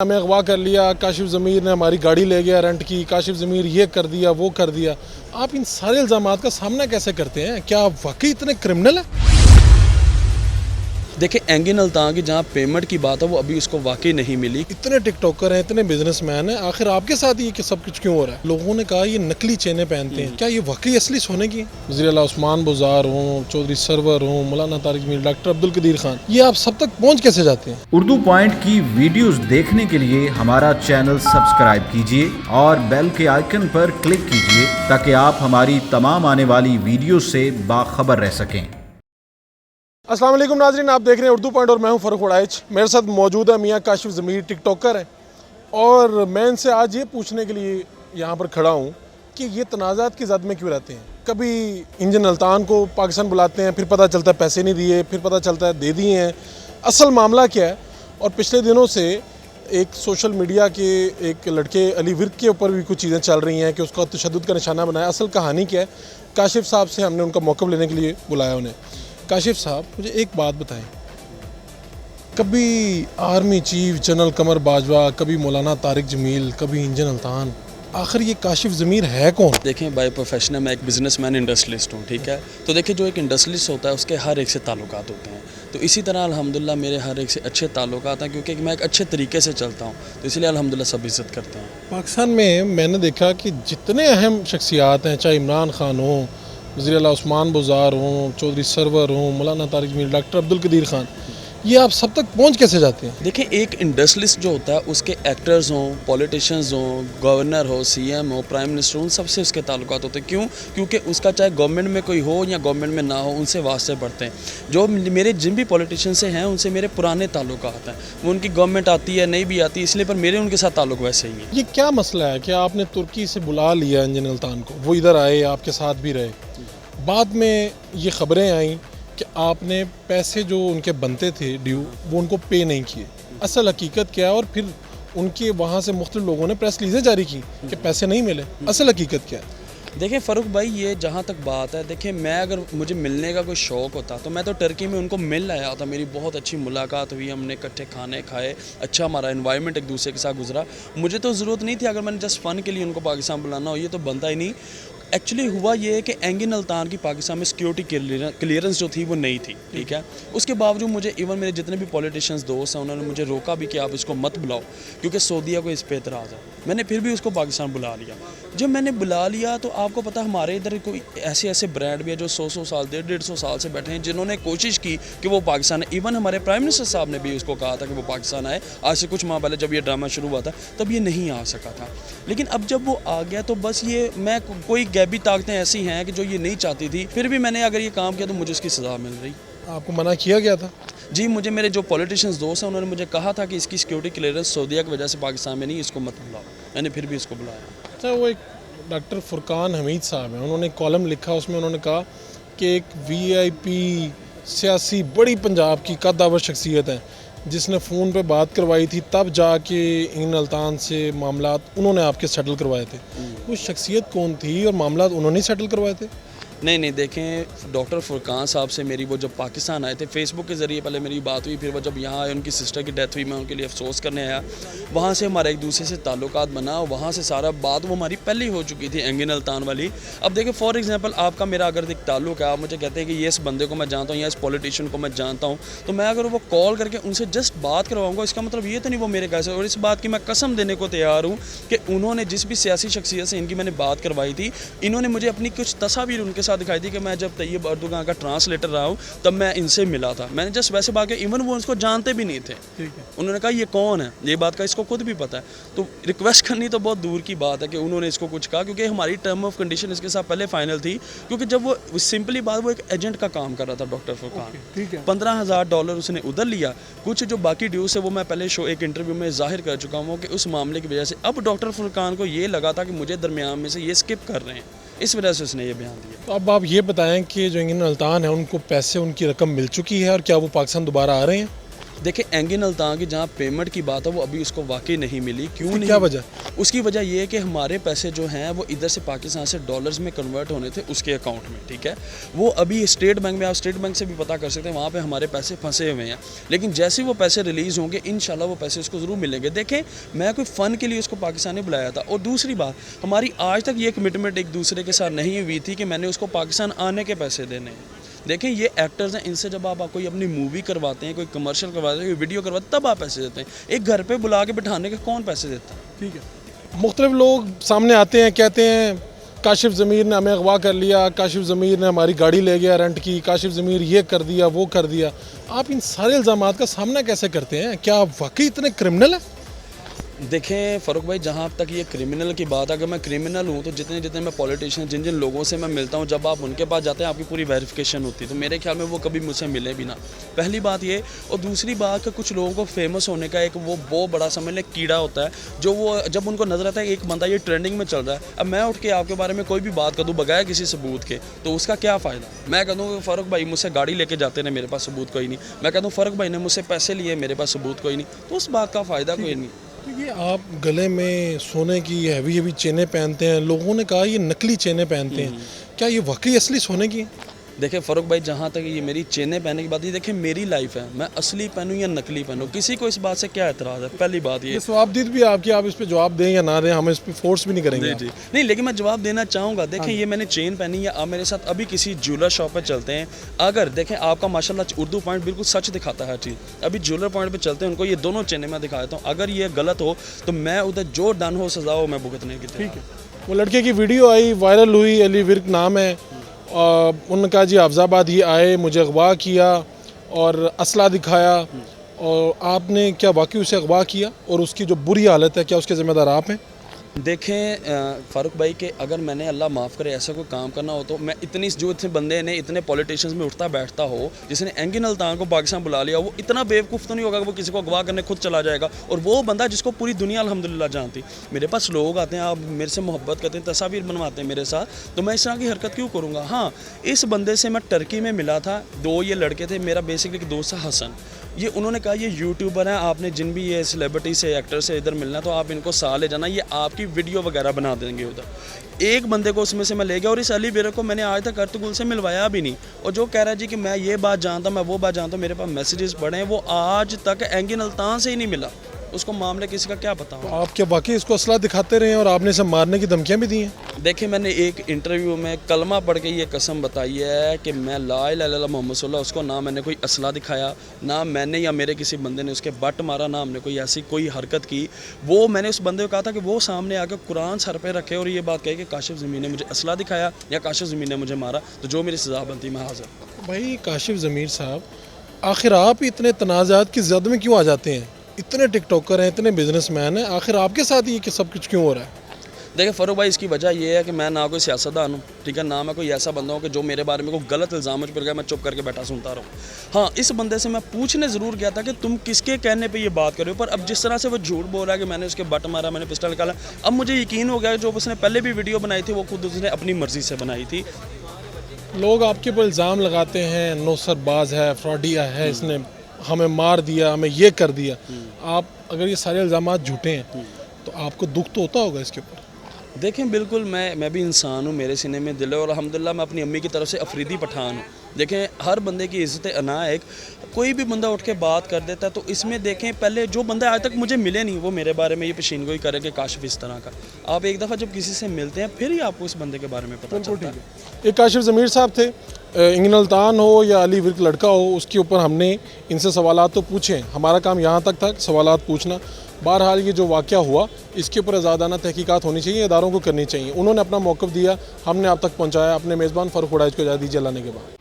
ہمیں اغوا کر لیا، کاشف ضمیر نے ہماری گاڑی لے گیا رینٹ کی، کاشف ضمیر یہ کر دیا وہ کر دیا۔ آپ ان سارے الزامات کا سامنا کیسے کرتے ہیں؟ کیا آپ واقعی اتنے کرمنل ہیں؟ دیکھیں اینگن الطاع کی جہاں پیمنٹ کی بات ہے وہ ابھی اس کو واقعی نہیں ملی۔ اتنے ٹک ٹاکر ہیں، اتنے بزنس مین ہیں، آخر آپ کے ساتھ یہ کہ سب کچھ کیوں ہو رہا ہے؟ لوگوں نے کہا یہ نقلی چینیں پہنتے ہیں، کیا یہ واقعی اصلی سونے کی ہیں؟ وزیر اعلیٰ عثمان بزار ہوں، چودھری سرور ہوں، مولانا طارق جمیل، ڈاکٹر عبدالقدیر خان، یہ آپ سب تک پہنچ کیسے جاتے ہیں؟ اردو پوائنٹ کی ویڈیوز دیکھنے کے لیے ہمارا چینل سبسکرائب کیجیے اور بیل کے آئیکن پر کلک کیجیے تاکہ آپ ہماری تمام آنے والی ویڈیوز سے باخبر رہ سکیں۔ السلام علیکم ناظرین، آپ دیکھ رہے ہیں اردو پوائنٹ اور میں ہوں فاروق وڑائچ۔ میرے ساتھ موجود ہے میاں کاشف ضمیر، ٹک ٹاکر ہیں، اور میں ان سے آج یہ پوچھنے کے لیے یہاں پر کھڑا ہوں کہ یہ تنازعات کی زد میں کیوں رہتے ہیں؟ کبھی انجن الطان کو پاکستان بلاتے ہیں، پھر پتہ چلتا ہے پیسے نہیں دیے، پھر پتہ چلتا ہے دے دیے ہیں۔ اصل معاملہ کیا ہے؟ اور پچھلے دنوں سے ایک سوشل میڈیا کے ایک لڑکے علی ورد کے اوپر بھی کچھ چیزیں چل رہی ہیں کہ اس کا تشدد کا نشانہ بنایا۔ اصل کہانی کیا ہے؟ کاشف صاحب سے ہم نے ان کا موقف لینے کے لیے بلایا انہیں۔ کاشف صاحب مجھے ایک بات بتائیں، کبھی army chief general Qamar Bajwa, کبھی مولانا طارق جمیل، کبھی انجن الطان، آخر یہ کاشف ضمیر ہے کون؟ دیکھیں بائی پروفیشنل میں ایک بزنس مین انڈسٹریلسٹ ہوں، ٹھیک ہے؟ تو دیکھیں جو ایک انڈسٹریلسٹ ہوتا ہے اس کے ہر ایک سے تعلقات ہوتے ہیں، تو اسی طرح الحمدللہ میرے ہر ایک سے اچھے تعلقات ہیں کیونکہ میں ایک اچھے طریقے سے چلتا ہوں، تو اس لیے الحمدللہ سب عزت کرتے ہیں۔ پاکستان میں نے دیکھا کہ جتنے اہم شخصیات ہیں، چاہے عمران خان ہوں، وزیر اعلیٰ عثمان بزار ہوں، چودھری سرور ہوں، مولانا طارق جمیل، ڈاکٹر عبدالقدیر خان، یہ آپ سب تک پہنچ کیسے جاتے ہیں؟ دیکھیں ایک انڈسٹریلسٹ جو ہوتا ہے اس کے ایکٹرز ہوں، پولیٹیشنز ہوں، گورنر ہو، سی ایم ہو، پرائم منسٹر ہوں، سب سے اس کے تعلقات ہوتے ہیں۔ کیوں؟ کیونکہ اس کا چاہے گورنمنٹ میں کوئی ہو یا گورنمنٹ میں نہ ہو، ان سے واسطے پڑتے ہیں۔ جو میرے جن بھی پولیٹیشین سے ہیں ان سے میرے پرانے تعلقات ہیں، وہ ان کی گورنمنٹ آتی ہے نہیں بھی آتی، اس لیے پر میرے ان کے ساتھ تعلق ویسے ہی ہیں۔ یہ کیا مسئلہ ہے کہ آپ نے ترکی سے بلا لیا انجن الطان کو، وہ ادھر آئے، آپ کے ساتھ بھی رہے، بعد میں یہ خبریں آئیں کہ آپ نے پیسے جو ان کے بنتے تھے ڈیو وہ ان کو پے نہیں کیے؟ اصل حقیقت کیا ہے؟ اور پھر ان کے وہاں سے مختلف لوگوں نے پریس ریلیزیں جاری کی کہ پیسے نہیں ملے، اصل حقیقت کیا ہے؟ دیکھیں فاروق بھائی، یہ جہاں تک بات ہے، دیکھیں میں اگر مجھے ملنے کا کوئی شوق ہوتا تو میں تو ٹرکی میں ان کو مل آیا تھا، میری بہت اچھی ملاقات ہوئی، ہم نے اکٹھے کھانے کھائے، اچھا ہمارا انوائرمنٹ ایک دوسرے کے ساتھ گزرا۔ مجھے تو ضرورت نہیں تھی اگر میں نے جسٹ فن کے لیے ان کو پاکستان بلانا ہو، یہ تو بنتا ہی نہیں۔ ایکچولی ہوا یہ ہے کہ اینگن الطان کی پاکستان میں سیکیورٹی کلیئرنس جو تھی وہ نہیں تھی، ٹھیک ہے؟ اس کے باوجود مجھے ایون میرے جتنے بھی پولیٹیشینز دوست ہیں انہوں نے مجھے روکا بھی کہ آپ اس کو مت بلاؤ کیونکہ سعودیہ کو اس پہ اعتراض ہے۔ میں نے پھر بھی اس کو پاکستان بلا لیا۔ جب میں نے بلا لیا تو آپ کو پتہ ہمارے ادھر کوئی ایسے برانڈ بھی ہے جو 100 سال 150 سال سے بیٹھے ہیں، جنہوں نے کوشش کی کہ وہ پاکستان ہے۔ ایون ہمارے پرائم منسٹر صاحب نے بھی اس کو کہا تھا کہ وہ پاکستان آئے، آج سے کچھ ماہ پہلے جب یہ ڈرامہ شروع ہوا تھا تب یہ نہیں آ سکا تھا، لیکن اب جب وہ آ گیا تو بس یہ میں کوئی غیبی طاقتیں ایسی ہیں کہ جو یہ نہیں چاہتی تھی، پھر بھی میں نے اگر یہ کام کیا تو مجھے اس کی سزا مل رہی۔ آپ کو منع کیا گیا تھا؟ جی، مجھے میرے جو پولیٹیشینز دوست ہیں انہوں نے مجھے کہا تھا کہ اس کی سیکیورٹی کلیئرنس سعودیہ کی وجہ سے پاکستان میں نہیں، اس کو مت بلاؤ۔ میں نے پھر بھی اس کو بلایا۔ اچھا، وہ ایک ڈاکٹر فرقان حمید صاحب ہیں، انہوں نے کالم لکھا، اس میں انہوں نے کہا کہ ایک وی آئی پی سیاسی بڑی پنجاب کی قدآور شخصیت ہے جس نے فون پہ بات کروائی تھی، تب جا کے انجن الطان سے معاملات انہوں نے آپ کے سیٹل کروائے تھے۔ وہ شخصیت کون تھی اور معاملات انہوں نے سیٹل کروائے تھے؟ نہیں، دیکھیں ڈاکٹر فرقان صاحب سے میری وہ جب پاکستان آئے تھے فیس بک کے ذریعے پہلے میری بات ہوئی، پھر وہ جب یہاں آئے ان کی سسٹر کی ڈیتھ ہوئی، میں ان کے لیے افسوس کرنے آیا، وہاں سے ہمارا ایک دوسرے سے تعلقات بنا، اور وہاں سے سارا بات وہ ہماری پہلے ہو چکی تھی اینگن الطان والی۔ اب دیکھیں فار ایگزامپل آپ کا میرا اگر ایک تعلق ہے، آپ مجھے کہتے ہیں کہ یہ اس بندے کو میں جانتا ہوں یا اس پولیٹیشین کو میں جانتا ہوں، تو میں اگر وہ کال کر کے ان سے جسٹ بات کرواؤں گا، اس کا مطلب یہ تو نہیں وہ میرے گھر سے، اور اس بات کی میں قسم دینے کو تیار ہوں کہ انہوں نے جس بھی سیاسی شخصیت سے ان کی میں نے بات کروائی تھی، انہوں نے مجھے اپنی کچھ تصاویر ان کے ساتھ دکھائی تھی کہ میں جب طیب اردوغان کا ٹرانسلیٹر رہا ہوں تب میں ان سے ملا تھا، میں نے جسٹ ویسے بات کیا، ایون وہ اس کو جانتے بھی نہیں تھے۔ انہوں نے کہا یہ کون ہے، یہ بات کا اس کو خود بھی پتہ ہے، تو ریکویسٹ کرنی تو بہت دور کی بات ہے کہ انہوں نے اس کو کچھ کہا، کیونکہ ہماری ٹرم آف کنڈیشن اس کے ساتھ پہلے فائنل تھی، کیونکہ جب وہ سمپلی بات وہ ایک ایجنٹ کا کام کر رہا تھا ڈاکٹر فرقان، $15,000 اس نے ادھر لیا، کچھ جو باقی ڈیوز ہے وہ میں پہلے ایک انٹرویو میں ظاہر کر چکا ہوں کہ اس معاملے کی وجہ سے اب ڈاکٹر فرقان کو یہ لگا تھا کہ مجھے درمیان میں سے یہ اسکپ کر رہے ہیں، اس وجہ سے اس نے یہ بیان دیا۔ تو اب آپ یہ بتائیں کہ جو انجن الطان ہے ان کو پیسے ان کی رقم مل چکی ہے اور کیا وہ پاکستان دوبارہ آ رہے ہیں؟ دیکھیں اینگن الطان کی جہاں پیمنٹ کی بات ہے وہ ابھی اس کو واقعی نہیں ملی. کیوں نہیں؟ کیا وجہ؟ اس کی وجہ یہ ہے کہ ہمارے پیسے جو ہیں وہ ادھر سے پاکستان سے ڈالرز میں کنورٹ ہونے تھے اس کے اکاؤنٹ میں, ٹھیک ہے. وہ ابھی اسٹیٹ بینک میں, آپ اسٹیٹ بینک سے بھی پتہ کر سکتے ہیں, وہاں پہ ہمارے پیسے پھنسے ہوئے ہیں. لیکن جیسے وہ پیسے ریلیز ہوں گے انشاءاللہ وہ پیسے اس کو ضرور ملیں گے. دیکھیں میں کوئی فن کے لیے اس کو پاکستان نے بلایا تھا. اور دوسری بات ہماری آج تک یہ کمٹمنٹ ایک دوسرے کے ساتھ نہیں ہوئی تھی کہ میں نے اس کو پاکستان آنے کے پیسے دینے ہیں. دیکھیں یہ ایکٹرز ہیں, ان سے جب آپ کوئی اپنی مووی کرواتے ہیں, کوئی کمرشل کرواتے ہیں, کوئی ویڈیو کرواتے ہیں, تب آپ پیسے دیتے ہیں. ایک گھر پہ بلا کے بٹھانے کے کون پیسے دیتا ہے؟ ٹھیک ہے. مختلف لوگ سامنے آتے ہیں, کہتے ہیں کاشف ضمیر نے ہمیں اغوا کر لیا, کاشف ضمیر نے ہماری گاڑی لے گیا رینٹ کی, کاشف ضمیر یہ کر دیا وہ کر دیا. آپ ان سارے الزامات کا سامنا کیسے کرتے ہیں؟ کیا آپ واقعی اتنے کرمنل ہیں؟ دیکھیں فاروق بھائی, جہاں تک یہ کرمنل کی بات ہے, اگر میں کرمنل ہوں تو جتنے میں پولیٹیشین جن لوگوں سے میں ملتا ہوں, جب آپ ان کے پاس جاتے ہیں آپ کی پوری ویریفیکیشن ہوتی ہے, تو میرے خیال میں وہ کبھی مجھ سے ملے بھی نہ. پہلی بات یہ. اور دوسری بات کہ کچھ لوگوں کو فیمس ہونے کا ایک وہ بہت بڑا سمجھ لیں کیڑا ہوتا ہے, جو وہ جب ان کو نظر آتا ہے ایک بندہ یہ ٹرینڈنگ میں چل رہا ہے, اب میں اٹھ کے آپ کے بارے میں کوئی بھی بات کر دوں بغیر کسی ثبوت کے, تو اس کا کیا فائدہ؟ میں کہہ دوں کہ فاروق بھائی مجھ سے گاڑی لے کے جاتے ہیں, میرے پاس ثبوت کوئی نہیں. میں کہہ دوں فاروق بھائی نے مجھ سے پیسے لیے, میرے پاس ثبوت کوئی نہیں, تو اس بات کا فائدہ کوئی نہیں. یہ آپ گلے میں سونے کی ہیوی چینیں پہنتے ہیں, لوگوں نے کہا یہ نقلی چینیں پہنتے ہیں, کیا یہ واقعی اصلی سونے کی ہیں؟ دیکھیں فاروق بھائی, جہاں تک یہ میری چینیں پہننے کی بات ہے, دیکھیں میری لائف ہے, میں اصلی پہنوں یا نقلی پہنوں, کسی کو اس بات سے کیا اعتراض ہے؟ پہلی بات یہ سواب دید بھی آپ کی, آپ اس پہ جواب دیں یا نہ دیں, ہم اس پہ فورس بھی نہیں کریں گے. جی نہیں, لیکن میں جواب دینا چاہوں گا. دیکھیں یہ میں نے چین پہنی ہے, آپ میرے ساتھ ابھی کسی جیولر شاپ پہ چلتے ہیں, اگر دیکھیں آپ کا ماشاءاللہ اردو پوائنٹ بالکل سچ دکھاتا ہے ہر چیز, ابھی جیولر پوائنٹ پہ چلتے ہیں, ان کو یہ دونوں چینیں میں دکھا دیتا ہوں, اگر یہ غلط ہو تو میں ادھر جو ڈن ہو سزا ہو میں بھگتنے کی تیار. ٹھیک ہے. وہ لڑکے کی ویڈیو آئی, وائرل ہوئی, علی ورک نام ہے, انہوں نے کہا جی حفظ آباد ہی آئے, مجھے اغوا کیا اور اسلحہ دکھایا, اور آپ نے کیا واقعی اسے اغوا کیا, اور اس کی جو بری حالت ہے کیا اس کے ذمہ دار آپ ہیں؟ دیکھیں فاروق بھائی کہ اگر میں نے اللہ معاف کرے ایسا کوئی کام کرنا ہو تو میں جو اتنے بندے نے اتنے پولیٹیشنز میں اٹھتا بیٹھتا ہو, جس نے اینگن الطان کو پاکستان بلا لیا, وہ اتنا بیوقوف تو نہیں ہوگا کہ وہ کسی کو اغوا کرنے خود چلا جائے گا, اور وہ بندہ جس کو پوری دنیا الحمدللہ جانتی. میرے پاس لوگ آتے ہیں, آپ میرے سے محبت کرتے ہیں, تصاویر بنواتے ہیں میرے ساتھ, تو میں اس طرح کی حرکت کیوں کروں گا؟ ہاں اس بندے سے میں ٹرکی میں ملا تھا, 2 یہ لڑکے تھے, میرا بیسکلی ایک دوست ہے حسن, یہ انہوں نے کہا یہ یوٹیوبر ہیں, آپ نے جن بھی یہ سیلیبریٹی سے ایکٹر سے ادھر ملنا تو آپ ان کو ساتھ لے جانا, یہ آپ کی ویڈیو وغیرہ بنا دیں گے ادھر. ایک بندے کو اس میں سے میں لے گیا, اور اس علی بیرک کو میں نے آج تک ارطغرل سے ملوایا بھی نہیں, اور جو کہہ رہا ہے جی کہ میں یہ بات جانتا ہوں, میں وہ بات جانتا ہوں, میرے پاس میسیجز پڑے ہیں, وہ آج تک اینگن الطان سے ہی نہیں ملا, اس کو معاملے کسی کا کیا پتا ہو. آپ کیا واقعی اس کو اسلحہ دکھاتے رہے ہیں اور آپ نے اسے مارنے کی دھمکیاں بھی دی ہیں؟ دیکھیں میں نے ایک انٹرویو میں کلمہ پڑھ کے یہ قسم بتائی ہے کہ میں لا الہ الا اللہ محمد صلی اللہ علیہ وسلم, اس کو نہ میں نے کوئی اسلحہ دکھایا, نہ میں نے یا میرے کسی بندے نے اس کے بٹ مارا, نہ ہم نے کوئی ایسی کوئی حرکت کی. وہ میں نے اس بندے کو کہا تھا کہ وہ سامنے آ کے قرآن سر پہ رکھے اور یہ بات کہے کہ کاشف ضمیر نے مجھے اسلحہ دکھایا یا کاشف ضمیر نے مجھے مارا, تو جو میری سزا بنتی میں حاضر. بھائی کاشف ضمیر صاحب, آخر آپ اتنے تنازعات کی زد میں کیوں آ جاتے ہیں؟ اتنے ٹک ٹاکر ہیں, اتنے بزنس مین ہیں, آخر آپ کے ساتھ یہ کہ سب کچھ کیوں ہو رہا ہے؟ دیکھیں فاروق بھائی اس کی وجہ یہ ہے کہ میں نہ کوئی سیاستدان ہوں, ٹھیک ہے, نہ میں کوئی ایسا بندہ ہوں کہ جو میرے بارے میں کوئی غلط الزام مجھ پر گیا میں چپ کر کے بیٹھا سنتا رہوں. ہاں اس بندے سے میں پوچھنے ضرور گیا تھا کہ تم کس کے کہنے پہ یہ بات کر رہے ہو, پر اب جس طرح سے وہ جھوٹ بول رہا ہے کہ میں نے اس کے بٹ مارا, میں نے پسٹل نکالا, اب مجھے یقین ہو گیا کہ جو اس نے پہلے بھی ویڈیو بنائی تھی وہ خود اس نے اپنی مرضی سے بنائی تھی. لوگ آپ کے اوپر الزام لگاتے ہیں, نوسر باز ہے, فراڈیا ہے, اس نے ہمیں مار دیا, ہمیں یہ کر دیا. آپ اگر یہ سارے الزامات جھوٹے ہیں تو آپ کو دکھ تو ہوتا ہوگا اس کے اوپر؟ دیکھیں بالکل میں بھی انسان ہوں, میرے سینے میں دل ہے, اور الحمدللہ میں اپنی امی کی طرف سے افریدی پٹھان ہوں. دیکھیں ہر بندے کی عزت انا ہے, کوئی بھی بندہ اٹھ کے بات کر دیتا ہے, تو اس میں دیکھیں پہلے جو بندہ آج تک مجھے ملے نہیں وہ میرے بارے میں یہ پیشین گوئی کرے کہ کاشف اس طرح کا. آپ ایک دفعہ جب کسی سے ملتے ہیں پھر ہی آپ کو اس بندے کے بارے میں پتہ چلتا ہے. ایک کاشف ضمیر صاحب تھے, اینگن الطان ہو یا علی ورک لڑکا ہو, اس کے اوپر ہم نے ان سے سوالات تو پوچھے, ہمارا کام یہاں تک تھا سوالات پوچھنا. بہرحال یہ جو واقعہ ہوا اس کے اوپر آزادانہ تحقیقات ہونی چاہیے, اداروں کو کرنی چاہیے. انہوں نے اپنا موقف دیا, ہم نے آپ تک پہنچایا. اپنے میزبان فاروق وڑائچ کو اجازت دیجیے اللہ نے کے بعد.